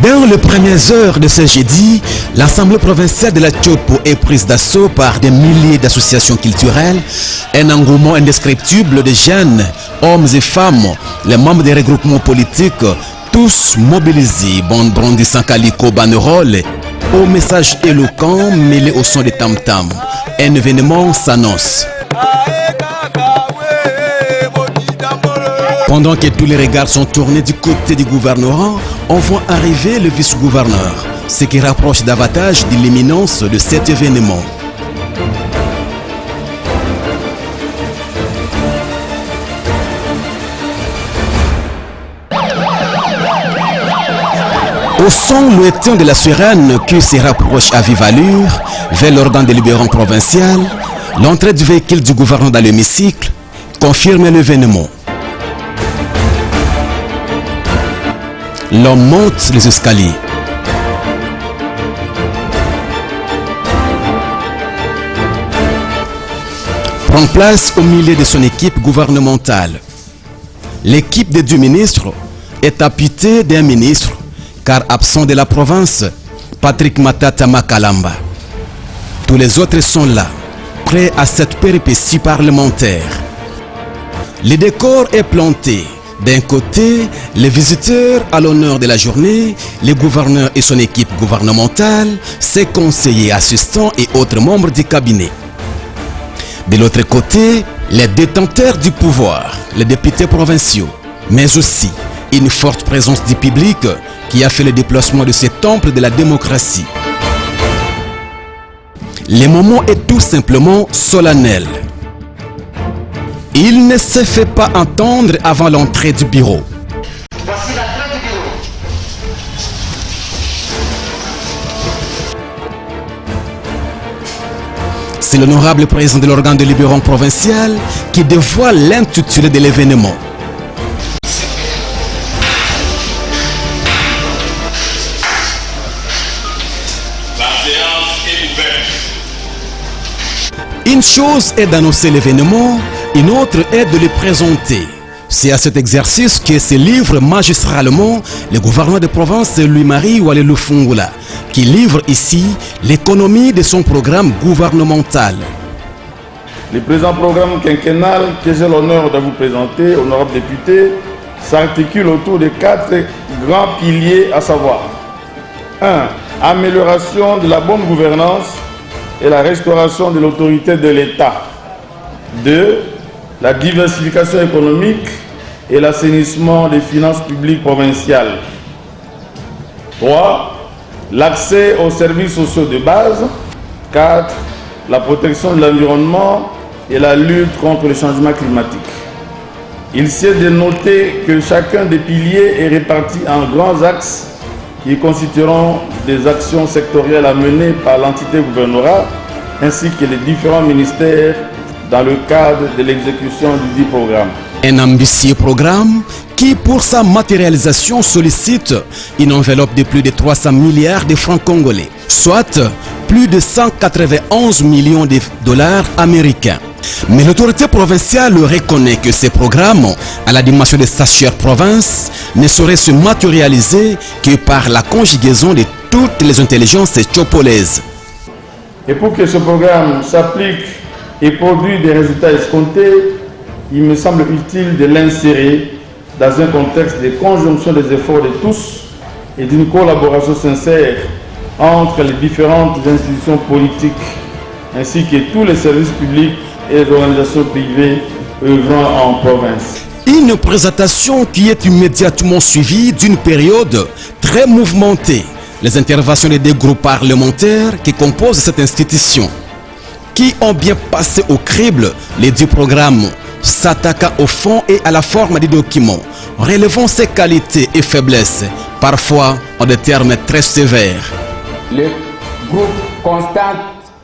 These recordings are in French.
Dans les premières heures de ce jeudi, l'Assemblée provinciale de la Tchopo est prise d'assaut par des milliers d'associations culturelles, un engouement indescriptible de jeunes, hommes et femmes, les membres des regroupements politiques, tous mobilisés, brandissant calicot banderole, au message éloquent mêlé au son des tam-tams. Un événement s'annonce. Pendant que tous les regards sont tournés du côté du gouvernement, on voit arriver le vice-gouverneur, ce qui rapproche davantage de l'imminence de cet événement. Au son lointain de la sirène qui se rapproche à vive allure vers l'ordre délibérant provincial, l'entrée du véhicule du gouvernement dans l'hémicycle confirme l'événement. L'homme monte les escaliers. Prend place au milieu de son équipe gouvernementale. L'équipe des deux ministres est appuyée d'un ministre, car absent de la province, Patrick Matata Makalamba. Tous les autres sont là, prêts à cette péripétie parlementaire. Le décor est planté. D'un côté, les visiteurs à l'honneur de la journée, le gouverneur et son équipe gouvernementale, ses conseillers, assistants et autres membres du cabinet. De l'autre côté, les détenteurs du pouvoir, les députés provinciaux, mais aussi une forte présence du public qui a fait le déplacement de ce temple de la démocratie. Le moment est tout simplement solennel. Il ne se fait pas entendre avant l'entrée du bureau. Voici l'entrée du bureau. C'est l'honorable président de l'organe délibérant provincial qui dévoile l'intitulé de l'événement. La séance est ouverte. Une chose est d'annoncer l'événement, une autre est de le présenter. C'est à cet exercice que se livre magistralement le gouverneur de province Louis-Marie Walé Lufungula, qui livre ici l'économie de son programme gouvernemental. Le présent programme quinquennal que j'ai l'honneur de vous présenter, honorable député, s'articule autour de 4 grands piliers, à savoir 1. Amélioration de la bonne gouvernance et la restauration de l'autorité de l'État. 2. La diversification économique et l'assainissement des finances publiques provinciales. 3. L'accès aux services sociaux de base. 4. La protection de l'environnement et la lutte contre le changement climatique. Il s'est de noter que chacun des piliers est réparti en grands axes qui constitueront des actions sectorielles à mener par l'entité gouvernementale ainsi que les différents ministères dans le cadre de l'exécution du dit programme. Un ambitieux programme qui, pour sa matérialisation, sollicite une enveloppe de plus de 300 milliards de francs congolais, soit plus de 191 millions de dollars américains. Mais l'autorité provinciale reconnaît que ces programmes, à la dimension de sa chère province, ne sauraient se matérialiser que par la conjugaison de toutes les intelligences tchopolaises. Et pour que ce programme s'applique et produise des résultats escomptés, il me semble utile de l'insérer dans un contexte de conjonction des efforts de tous et d'une collaboration sincère entre les différentes institutions politiques ainsi que tous les services publics et les organisations privées œuvrant en province. Une présentation qui est immédiatement suivie d'une période très mouvementée. Les interventions des deux groupes parlementaires qui composent cette institution, qui ont bien passé au crible les 10 programmes, s'attaquant au fond et à la forme des documents, relevant ses qualités et faiblesses, parfois en des termes très sévères. Le groupe constate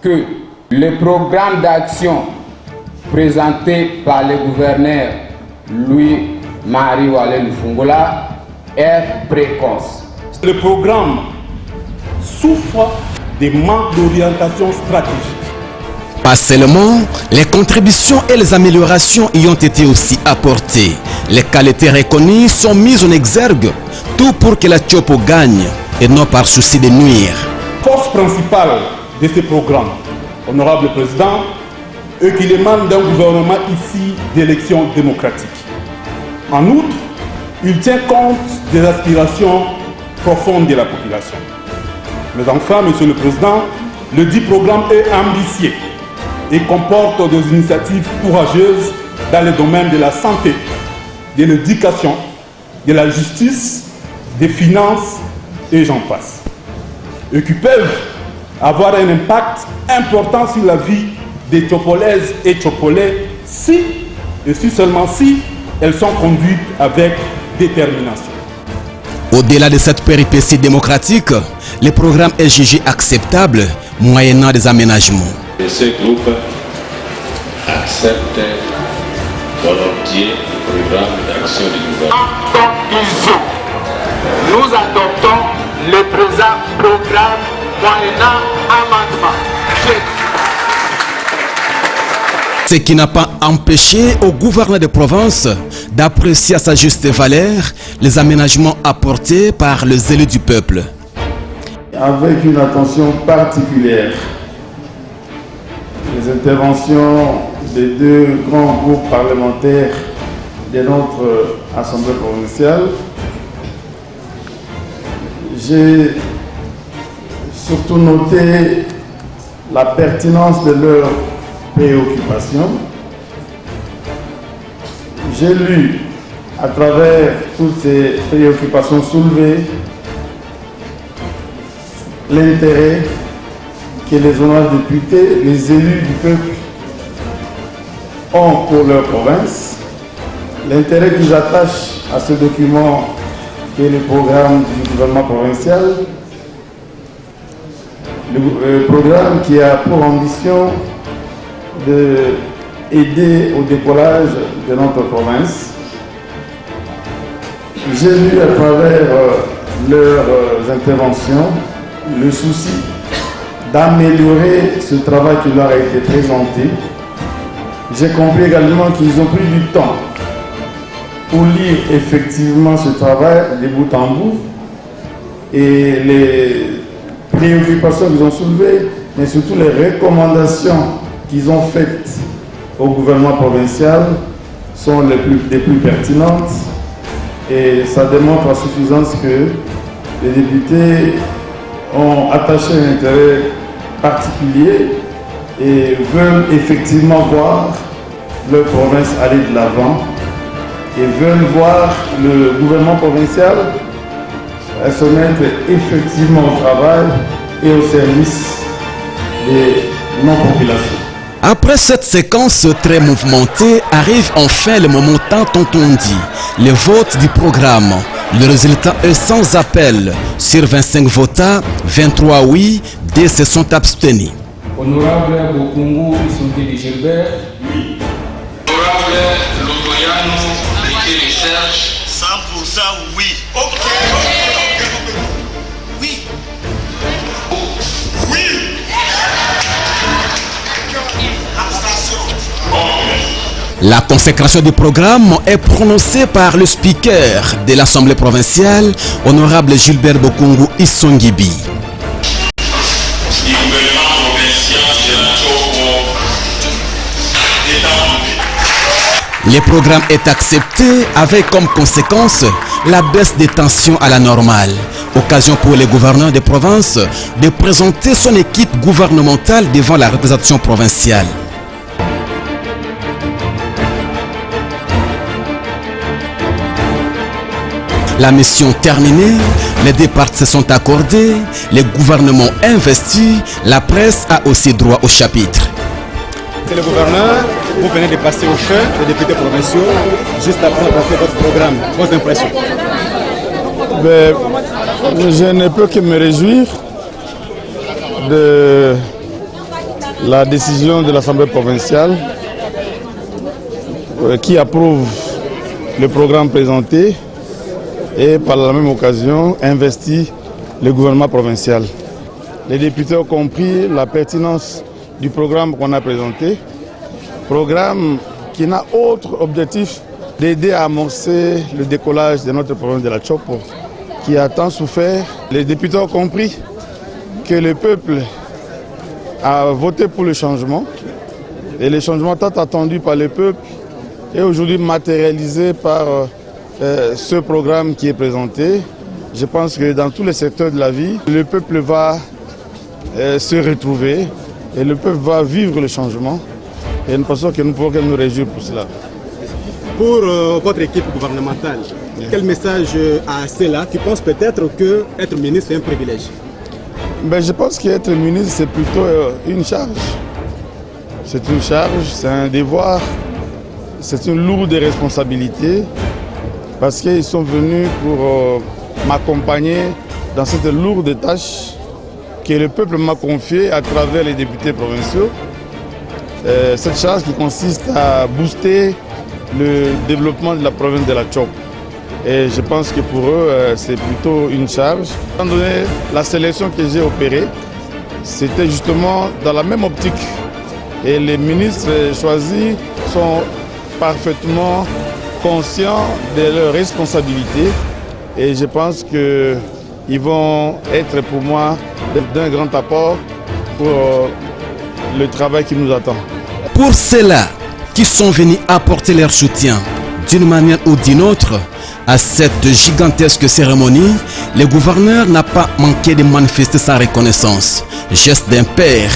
que le programme d'action présenté par le gouverneur Louis-Marie Walé Lufungula est précoce. Le programme souffre des manques d'orientation stratégique. Pas seulement, les contributions et les améliorations y ont été aussi apportées. Les qualités reconnues sont mises en exergue, tout pour que la Tchopo gagne et non par souci de nuire. Force principale de ce programme, honorable président, est qu'il émane d'un gouvernement ici d'élections démocratiques. En outre, il tient compte des aspirations profondes de la population. Mais enfin, Monsieur le Président, le dit programme est ambitieux et comporte des initiatives courageuses dans les domaines de la santé, de l'éducation, de la justice, des finances et j'en passe. Et qui peuvent avoir un impact important sur la vie des Tchopolaises et Tchopolais si, et si seulement si, elles sont conduites avec détermination. Au-delà de cette péripétie démocratique, le programme est jugé acceptable moyennant des aménagements. Et ce groupe accepte volontiers le programme d'action du gouvernement. Nous adoptons le présent programme moyennant amendement. Ce qui n'a pas empêché au gouverneur de province d'apprécier à sa juste valeur les aménagements apportés par les élus du peuple. Avec une attention particulière, les interventions des deux grands groupes parlementaires de notre Assemblée provinciale, j'ai surtout noté la pertinence de leurs préoccupations. J'ai lu à travers toutes ces préoccupations soulevées l'intérêt que les honorables députés, les élus du peuple ont pour leur province, l'intérêt qu'ils attachent à ce document qui est le programme du gouvernement provincial, le programme qui a pour ambition d'aider au décollage de notre province. J'ai lu à travers leurs interventions le souci d'améliorer ce travail qui leur a été présenté. J'ai compris également qu'ils ont pris du temps pour lire effectivement ce travail de bout en bout et les préoccupations qu'ils ont soulevées, mais surtout les recommandations qu'ils ont faites au gouvernement provincial sont les plus pertinentes et ça démontre à suffisance que les députés ont attaché un intérêt particulier et veulent effectivement voir leur province aller de l'avant et veulent voir le gouvernement provincial se mettre effectivement au travail et au service de nos populations. Après cette séquence très mouvementée, arrive enfin le moment tant entendu, le vote du programme. Le résultat est sans appel. Sur 25 votants, 23 oui, 10 se sont abstenus. Honorable Bokungu Isongi Gilbert. Oui. Honorable Lotoyano de Recherche. 100% oui. Ok. Oui. Oui. La consécration du programme est prononcée par le speaker de l'Assemblée provinciale, honorable Gilbert Bokungu Isongibi. Le programme est accepté avec comme conséquence la baisse des tensions à la normale. Occasion pour les gouverneurs de province de présenter son équipe gouvernementale devant la représentation provinciale. La mission terminée, les deux parties se sont accordées, les gouvernements investis, la presse a aussi droit au chapitre. C'est le gouverneur, vous venez de passer au chef des députés provinciaux, juste après avoir fait votre programme. Vos impressions? Je ne peux que me réjouir de la décision de l'Assemblée provinciale qui approuve le programme présenté et par la même occasion investit le gouvernement provincial. Les députés ont compris la pertinence du programme qu'on a présenté, programme qui n'a autre objectif d'aider à amorcer le décollage de notre province de la Tchopo qui a tant souffert. Les députés ont compris que le peuple a voté pour le changement. Et le changement tant attendu par le peuple est aujourd'hui matérialisé par ce programme qui est présenté. Je pense que dans tous les secteurs de la vie, le peuple va se retrouver et le peuple va vivre le changement. Et nous pensons que nous pouvons nous réjouir pour cela. Pour votre équipe gouvernementale, quel message à ceux-là qui pensent peut-être qu'être ministre est un privilège? Je pense qu'être ministre, c'est plutôt une charge. C'est une charge, c'est un devoir, c'est une lourde responsabilité parce qu'ils sont venus pour m'accompagner dans cette lourde tâche que le peuple m'a confiée à travers les députés provinciaux. Cette charge qui consiste à booster le développement de la province de la Tchop. Et je pense que pour eux, c'est plutôt une charge. Étant donné la sélection que j'ai opérée, c'était justement dans la même optique. Et les ministres choisis sont parfaitement conscients de leurs responsabilités. Et je pense qu'ils vont être pour moi d'un grand apport pour le travail qui nous attend. Pour ceux-là qui sont venus apporter leur soutien d'une manière ou d'une autre à cette gigantesque cérémonie, le gouverneur n'a pas manqué de manifester sa reconnaissance. Geste d'un père